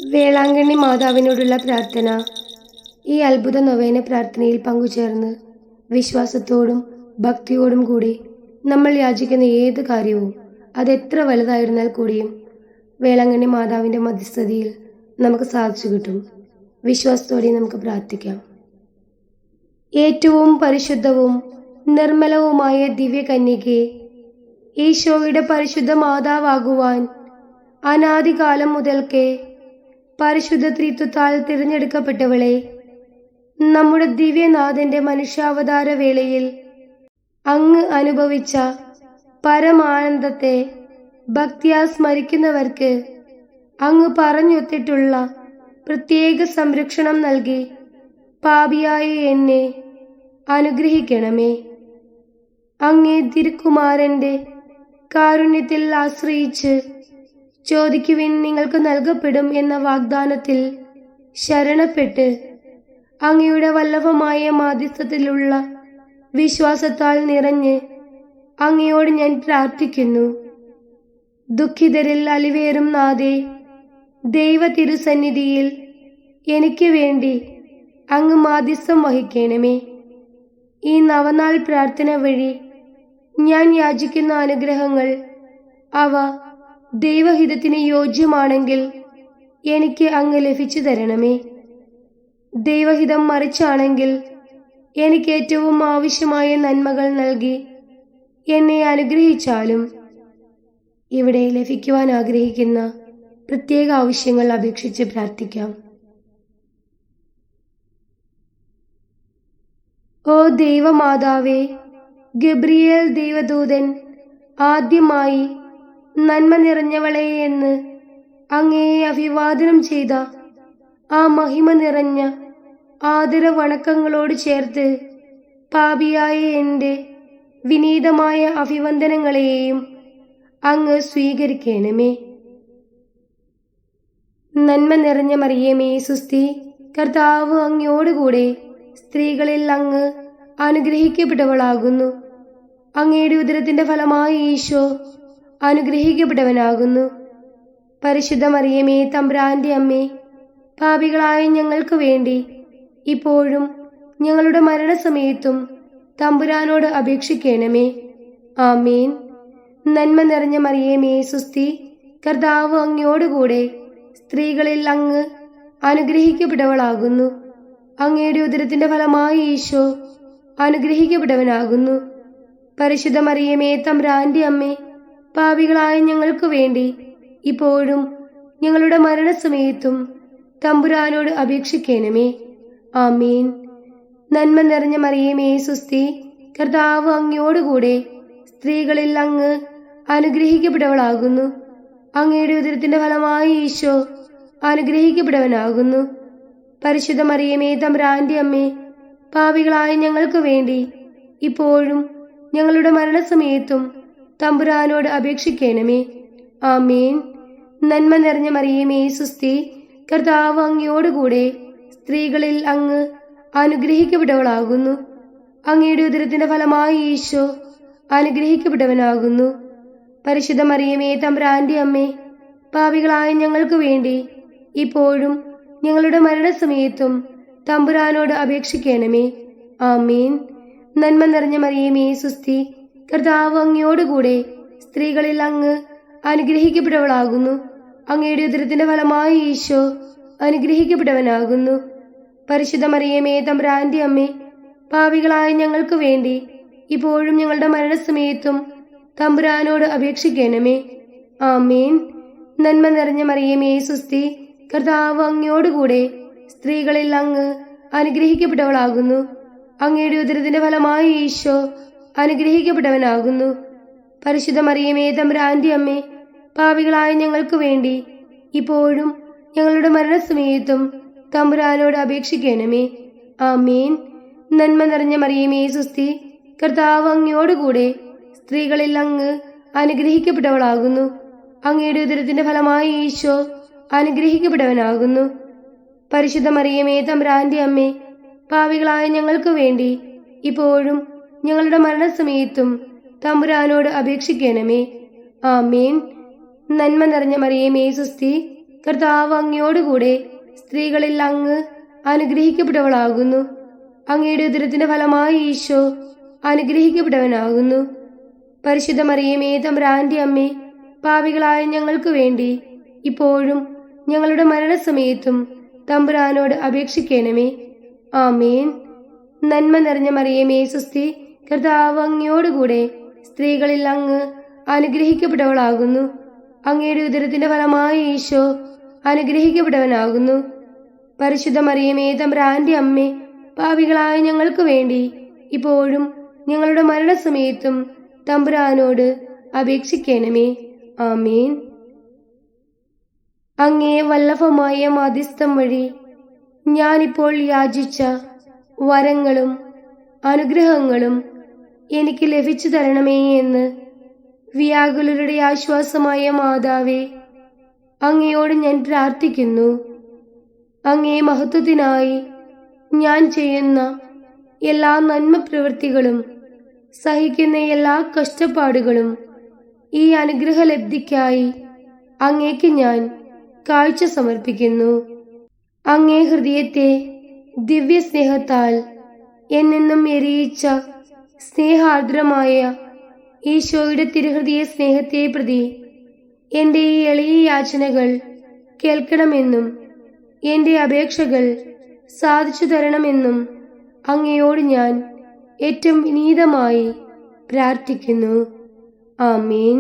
വേളാങ്കണ്ണി മാതാവിനോടുള്ള പ്രാർത്ഥന. ഈ അത്ഭുത നൊവേന പ്രാർത്ഥനയിൽ പങ്കുചേർന്ന് വിശ്വാസത്തോടും ഭക്തിയോടും കൂടി നമ്മൾ യാചിക്കുന്ന ഏത് കാര്യവും അതെത്ര വലുതായിരുന്നാൽ കൂടിയും വേളാങ്കണ്ണി മാതാവിൻ്റെ മധ്യസ്ഥതയിൽ നമുക്ക് സാധിച്ചു കിട്ടും. വിശ്വാസത്തോടെ നമുക്ക് പ്രാർത്ഥിക്കാം. ഏറ്റവും പരിശുദ്ധവും നിർമ്മലവുമായ ദിവ്യകന്യകെ, ഈശോയുടെ പരിശുദ്ധ മാതാവാകുവാൻ അനാദികാലം മുതൽക്കേ പരിശുദ്ധ ത്രിത്വത്താൽ തിരഞ്ഞെടുക്കപ്പെട്ടവളെ, നമ്മുടെ ദിവ്യനാഥന്റെ മനുഷ്യാവതാര വേളയിൽ അങ്ങ് അനുഭവിച്ച പരമാനന്ദത്തെ ഭക്തിയാ സ്മരിക്കുന്നവർക്ക് അങ്ങ് പറഞ്ഞൊത്തിട്ടുള്ള പ്രത്യേക സംരക്ഷണം നൽകി പാപിയായ എന്നെ അനുഗ്രഹിക്കണമേ. അങ്ങേ തിരുക്കുമാരന്റെ കാരുണ്യത്തിൽ ആശ്രയിച്ച് ചോദിക്കുവിൻ നിങ്ങൾക്ക് നൽകപ്പെടും എന്ന വാഗ്ദാനത്തിൽ ശരണപ്പെട്ട് അങ്ങയുടെ വല്ലഭമായ മാധ്യസ്ഥത്തിലുള്ള വിശ്വാസത്താൽ നിറഞ്ഞ് അങ്ങയോട് ഞാൻ പ്രാർത്ഥിക്കുന്നു. ദുഃഖിതരിൽ അലിവേറും നാഥേ, ദൈവ തിരുസന്നിധിയിൽ എനിക്ക് വേണ്ടി അങ്ങ് മാധ്യസ്ഥം വഹിക്കണമേ. ഈ നവനാൾ പ്രാർത്ഥന വഴി ഞാൻ യാചിക്കുന്ന അനുഗ്രഹങ്ങൾ അവ ദൈവഹിതത്തിന് യോജ്യമാണെങ്കിൽ എനിക്ക് അങ്ങ് ലഭിച്ചു തരണമേ. ദൈവഹിതം മറിച്ചാണെങ്കിൽ എനിക്ക് ഏറ്റവും ആവശ്യമായ നന്മകൾ നൽകി എന്നെ അനുഗ്രഹിച്ചാലും. ഇവിടെ ലഭിക്കുവാൻ ആഗ്രഹിക്കുന്ന പ്രത്യേക ആവശ്യങ്ങൾ അപേക്ഷിച്ച് പ്രാർത്ഥിക്കാം. ഓ ദൈവമാതാവേ, ഗബ്രിയേൽ ദൈവദൂതൻ ആദ്യമായി നന്മ നിറഞ്ഞവളെ എന്ന് അങ്ങയെ അഭിവാദനം ചെയ്ത ആ മഹിമ നിറഞ്ഞ ആദര വണക്കങ്ങളോട് ചേർത്ത് പാപിയായ എൻ്റെ വിനീതമായ അഭിവന്ദനങ്ങളെയും അങ്ങ് സ്വീകരിക്കണമേ. നന്മ നിറഞ്ഞ മറിയമേ സുസ്തി, കർത്താവ് അങ്ങയോടുകൂടെ സ്ത്രീകളിൽ അങ്ങ് അനുഗ്രഹിക്കപ്പെട്ടവളാകുന്നു. അങ്ങയുടെ ഉദരത്തിന്റെ ഫലമായി ഈശോ അനുഗ്രഹിക്കപ്പെട്ടവനാകുന്നു. പരിശുദ്ധ മറിയമേ, തമ്പുരാന്റെ അമ്മേ, പാപികളായ ഞങ്ങൾക്ക് വേണ്ടി ഇപ്പോഴും ഞങ്ങളുടെ മരണസമയത്തും തമ്പുരാനോട് അപേക്ഷിക്കണമേ. ആമേൻ. നന്മ നിറഞ്ഞ മറിയമേ സുസ്തി, കർത്താവ് അങ്ങയോടുകൂടെ സ്ത്രീകളിൽ അങ്ങ് അനുഗ്രഹിക്കപ്പെട്ടവളാകുന്നു. അങ്ങയുടെ ഉദരത്തിന്റെ ഫലമായി ഈശോ അനുഗ്രഹിക്കപ്പെട്ടവനാകുന്നു. പരിശുദ്ധ മറിയമേ, തമ്പുരാന്റെ അമ്മേ, പാപികളായ ഞങ്ങൾക്ക് വേണ്ടി ഇപ്പോഴും ഞങ്ങളുടെ മരണസമയത്തും തമ്പുരാനോട് അപേക്ഷിക്കണമേ. ആമേൻ. നന്മ നിറഞ്ഞ മറിയമേ സുസ്തി, കർത്താവ് അങ്ങയോടുകൂടെ സ്ത്രീകളിൽ അങ്ങ് അനുഗ്രഹിക്കപ്പെട്ടവളാകുന്നു. അങ്ങയുടെ ഉദരത്തിന്റെ ഫലമായി ഈശോ അനുഗ്രഹിക്കപ്പെട്ടവനാകുന്നു. പരിശുദ്ധ മറിയമേ, തമ്പുരാന്റെ അമ്മേ, പാപികളായ ഞങ്ങൾക്ക് വേണ്ടി ഇപ്പോഴും ഞങ്ങളുടെ മരണസമയത്തും തമ്പുരാനോട് അപേക്ഷിക്കണമേ. ആമേൻ. നന്മ നിറഞ്ഞ മറിയമേ സുസ്തി, കർത്താവ് അങ്ങയോടുകൂടെ സ്ത്രീകളിൽ അങ്ങ് അനുഗ്രഹിക്കപ്പെട്ടവളാകുന്നു. അങ്ങയുടെ ഉദരത്തിന്റെ ഫലമായി ഈശോ അനുഗ്രഹിക്കപ്പെട്ടവനാകുന്നു. പരിശുദ്ധ മറിയമേ, തമ്പുരാന്റെ അമ്മേ, പാപികളായ ഞങ്ങൾക്ക് വേണ്ടി ഇപ്പോഴും ഞങ്ങളുടെ മരണസമയത്തും തമ്പുരാനോട് അപേക്ഷിക്കണമേ. ആമേൻ. നന്മ നിറഞ്ഞ മറിയമേ സുസ്തി, കർത്താവ് അങ്ങയോടുകൂടെ സ്ത്രീകളിൽ അങ്ങ് അനുഗ്രഹിക്കപ്പെട്ടവളാകുന്നു. അങ്ങയുടെ ഉദരത്തിന്റെ ഫലമായി ഈശോ അനുഗ്രഹിക്കപ്പെട്ടവനാകുന്നു. പരിശുദ്ധ മറിയമേ, തമ്പുരാന്റെ അമ്മേ, പാപികളായ ഞങ്ങൾക്ക് വേണ്ടി ഇപ്പോഴും ഞങ്ങളുടെ മരണസമയത്തും തമ്പുരാനോട് അപേക്ഷിക്കണമേ. ആമേൻ. നന്മ നിറഞ്ഞ മറിയമേ സുസ്തി, കർത്താവ് അങ്ങയോടുകൂടെ സ്ത്രീകളിൽ അങ്ങ് അനുഗ്രഹിക്കപ്പെട്ടവളാകുന്നു. അങ്ങയുടെ ഉദരത്തിന്റെ ഫലമായി ഈശോ അനുഗ്രഹിക്കപ്പെട്ടവനാകുന്നു. പരിശുദ്ധ മറിയമേ, തമ്പുരാന്റെ അമ്മേ, പാപികളായ ഞങ്ങൾക്ക് വേണ്ടി ഇപ്പോഴും ഞങ്ങളുടെ മരണസമയത്തും തമ്പുരാനോട് അപേക്ഷിക്കണമേ. ആമേൻ. നന്മ നിറഞ്ഞ മറിയമേ സുസ്തി, കർത്താവ് അങ്ങയോടുകൂടെ സ്ത്രീകളിൽ അങ്ങ് അനുഗ്രഹിക്കപ്പെട്ടവളാകുന്നു. അങ്ങയുടെ ഉദരത്തിന്റെ ഫലമായി ഈശോ അനുഗ്രഹിക്കപ്പെട്ടവനാകുന്നു. പരിശുദ്ധ മറിയമേ, തമ്പുരാന്റെ അമ്മേ, പാപികളായ ഞങ്ങൾക്ക് വേണ്ടി ഇപ്പോഴും ഞങ്ങളുടെ മരണസമയത്തും തമ്പുരാനോട് അപേക്ഷിക്കണമേ. ആമേൻ. നന്മ നിറഞ്ഞ മറിയമേ സുസ്തി, കർത്താവ് അങ്ങയോടുകൂടെ സ്ത്രീകളിൽ അങ്ങ് അനുഗ്രഹിക്കപ്പെട്ടവളാകുന്നു. അങ്ങയുടെ ഉദരത്തിന്റെ ഫലമായി ഈശോ അനുഗ്രഹിക്കപ്പെട്ടവനാകുന്നു. പരിശുദ്ധ മറിയമേ, തമ്പുരാന്റെ അമ്മേ, പാപികളായ ഞങ്ങൾക്ക് വേണ്ടി ഇപ്പോഴും ഞങ്ങളുടെ മരണസമയത്തും തമ്പുരാനോട് അപേക്ഷിക്കണമേ. ആമേൻ. നന്മ നിറഞ്ഞ മറിയമേ, സ്വസ്തി, കർത്താവ് അങ്ങയോടുകൂടെ സ്ത്രീകളിൽ അങ്ങ് അനുഗ്രഹിക്കപ്പെട്ടവളാകുന്നു. അങ്ങയുടെ ഉദരത്തിന്റെ ഫലമായി ഈശോ അനുഗ്രഹിക്കപ്പെട്ടവനാകുന്നു. പരിശുദ്ധ മറിയമേ, തമ്പുരാന്റെ അമ്മേ, പാപികളായ ഞങ്ങൾക്ക് വേണ്ടി ഇപ്പോഴും ഞങ്ങളുടെ മരണസമയത്തും തമ്പുരാനോട് അപേക്ഷിക്കണമേ. ആമേൻ. അങ്ങേ വല്ലഭമായ മാധ്യസ്ഥം വഴി ഞാനിപ്പോൾ യാചിച്ച വരങ്ങളും അനുഗ്രഹങ്ങളും എനിക്ക് ലഭിച്ചു തരണമേ എന്ന് വ്യാകുലരുടെ ആശ്വാസമായ മാതാവേ, അങ്ങയോട് ഞാൻ പ്രാർത്ഥിക്കുന്നു. അങ്ങേ മഹത്വത്തിനായി ഞാൻ ചെയ്യുന്ന എല്ലാ നന്മ പ്രവൃത്തികളും സഹിക്കുന്ന എല്ലാ കഷ്ടപ്പാടുകളും ഈ അനുഗ്രഹലബ്ധിക്കായി അങ്ങേക്ക് ഞാൻ കാഴ്ച സമർപ്പിക്കുന്നു. അങ്ങേ ഹൃദയത്തെ ദിവ്യസ്നേഹത്താൽ എന്നെന്നും എരിയിച്ച സ്നേഹാർദ്രമായ ഈശോയുടെ തിരുഹൃദയ സ്നേഹത്തെ പ്രതി എൻ്റെ ഈ എളിയ യാചനകൾ കേൾക്കണമെന്നും എൻ്റെ അപേക്ഷകൾ സാധിച്ചു തരണമെന്നും അങ്ങയോട് ഞാൻ ഏറ്റവും വിനീതമായി പ്രാർത്ഥിക്കുന്നു. ആമേൻ.